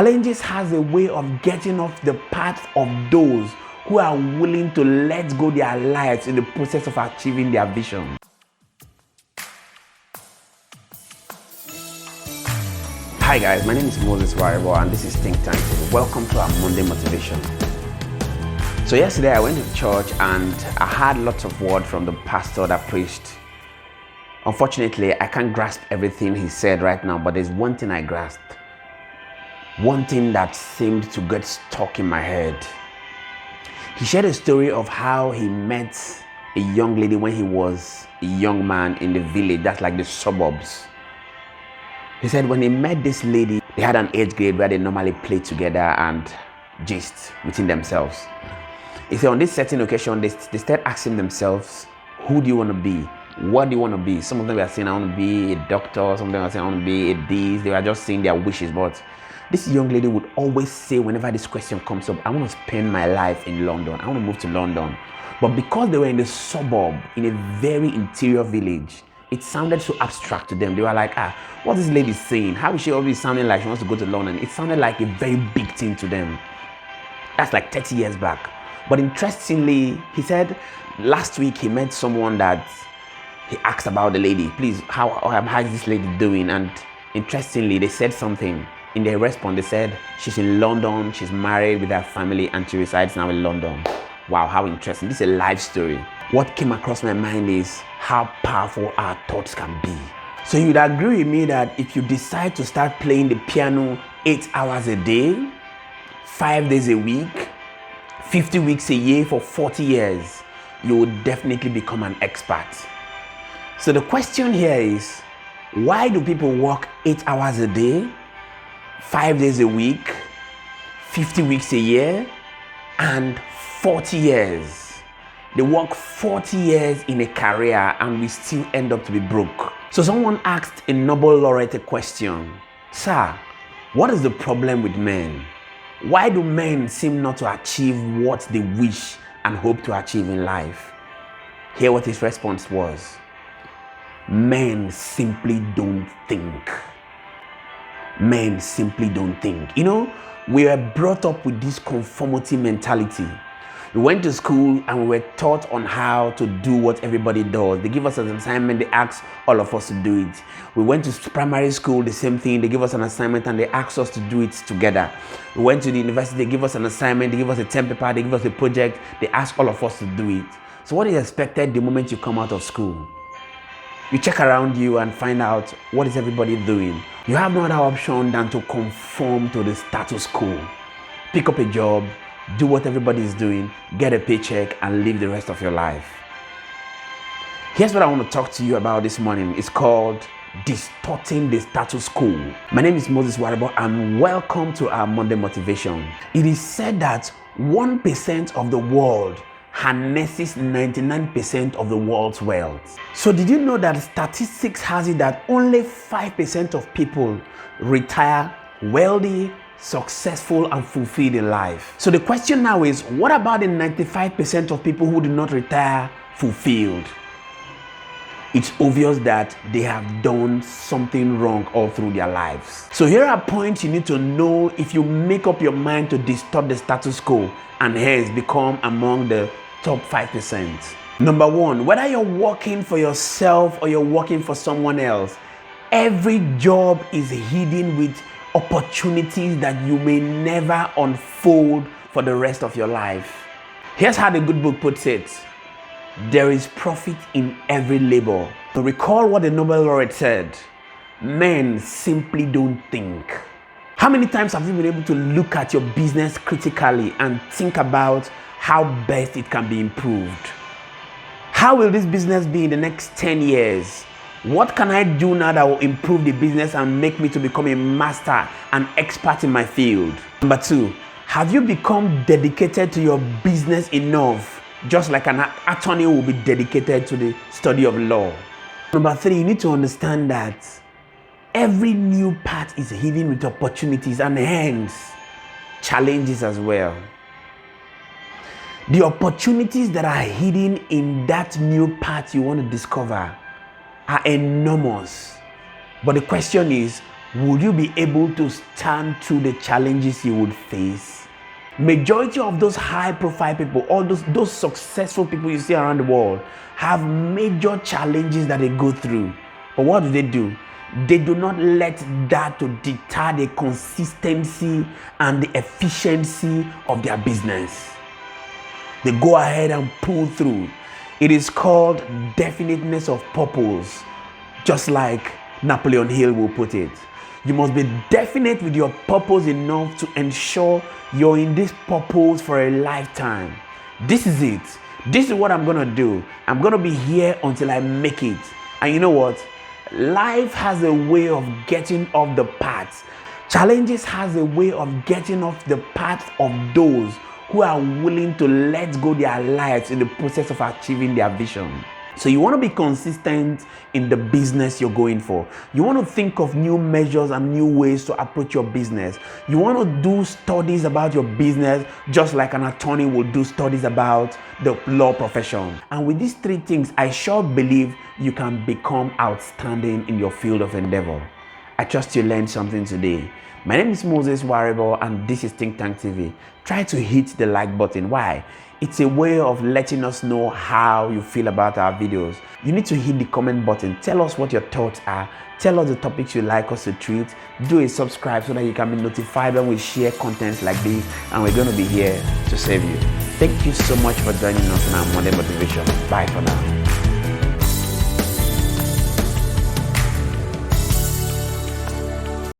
Challenges has a way of getting off the path of those who are willing to let go their lives in the process of achieving their vision. Hi guys, my name is Moses Waribo and this is Think Tank. Welcome to our Monday Motivation. So yesterday I went to church and I had lots of word from the pastor that preached. Unfortunately, I can't grasp everything he said right now, but there's one thing I grasped. One thing that seemed to get stuck in my head. He shared a story of how he met a young lady when he was a young man in the village, that's like the suburbs. He said when he met this lady, they had an age grade where they normally play together and gist within themselves. He said on this certain occasion, they started asking themselves, who do you want to be? What do you want to be? Some of them were saying, I want to be a doctor. Some of them were saying, I want to be a this. They were just saying their wishes. But this young lady would always say, whenever this question comes up, I want to spend my life in London. I want to move to London. But because they were in the suburb, in a very interior village, it sounded so abstract to them. They were like, what is this lady saying? How is she always sounding like she wants to go to London? It sounded like a very big thing to them. That's like 30 years back. But interestingly, he said last week he met someone that he asked about the lady. Please, how is this lady doing? And interestingly, they said something. In their response, they said she's in London, she's married with her family, and she resides now in London. Wow, how interesting. This is a life story. What came across my mind is how powerful our thoughts can be. So you'd agree with me that if you decide to start playing the piano 8 hours a day, 5 days a week, 50 weeks a year for 40 years, you would definitely become an expert. So the question here is, why do people work 8 hours a day, 5 days a week, 50 weeks a year, and 40 years? They work 40 years in a career and we still end up to be broke. So someone asked a Nobel laureate a question. Sir, what is the problem with men? Why do men seem not to achieve what they wish and hope to achieve in life? Hear what his response was. Men simply don't think. Men simply don't think. You know, we were brought up with this conformity mentality. We went to school and we were taught on how to do what everybody does. They give us an assignment, they ask all of us to do it. We went to primary school, the same thing. They give us an assignment and they ask us to do it together. We went to the university, they give us an assignment, they give us a term paper, they give us a project, they ask all of us to do it. So what is expected the moment you come out of school? You check around you and find out what is everybody doing. You have no other option than to conform to the status quo. Pick up a job, do what everybody is doing, get a paycheck, and live the rest of your life. Here's what I want to talk to you about this morning. It's called Distorting the Status Quo. My name is Moses Waribo and welcome to our Monday Motivation. It is said that 1% of the world harnesses 99% of the world's wealth. So did you know that statistics has it that only 5% of people retire wealthy, successful, and fulfilled in life? So the question now is, what about the 95% of people who do not retire fulfilled? It's obvious that they have done something wrong all through their lives. So here are points you need to know if you make up your mind to distort the status quo and hence become among the top 5%. Number one, whether you're working for yourself or you're working for someone else, every job is hidden with opportunities that you may never unfold for the rest of your life. Here's how the good book puts it. There is profit in every labor. To recall what the Nobel laureate said, men simply don't think. How many times have you been able to look at your business critically and think about how best it can be improved? How will this business be in the next 10 years? What can I do now that will improve the business and make me to become a master and expert in my field? Number two, have you become dedicated to your business enough, just like an attorney will be dedicated to the study of law? Number three, you need to understand that every new path is hidden with opportunities and hence challenges as well. The opportunities that are hidden in that new path you want to discover are enormous. But the question is, would you be able to stand through the challenges you would face? Majority of those high profile people, all those successful people you see around the world, have major challenges that they go through. But what do? They do not let that to deter the consistency and the efficiency of their business. They go ahead and pull through. It is called definiteness of purpose, just like Napoleon Hill will put it. You must be definite with your purpose enough to ensure you're in this purpose for a lifetime. This is it. This is what I'm going to do. I'm going to be here until I make it. And you know what? Life has a way of getting off the path. Challenges has a way of getting off the path of those who are willing to let go their lives in the process of achieving their vision. So you want to be consistent in the business you're going for. You want to think of new measures and new ways to approach your business. You want to do studies about your business just like an attorney will do studies about the law profession. And with these three things, I sure believe you can become outstanding in your field of endeavor. I trust you learned something today. My name is Moses Warribo and this is Think Tank TV. Try to hit the like button. Why? It's a way of letting us know how you feel about our videos. You need to hit the comment button. Tell us what your thoughts are. Tell us the topics you'd like us to treat. Do a subscribe so that you can be notified when we share contents like this, and we're going to be here to save you. Thank you so much for joining us in our Monday Motivation. Bye for now.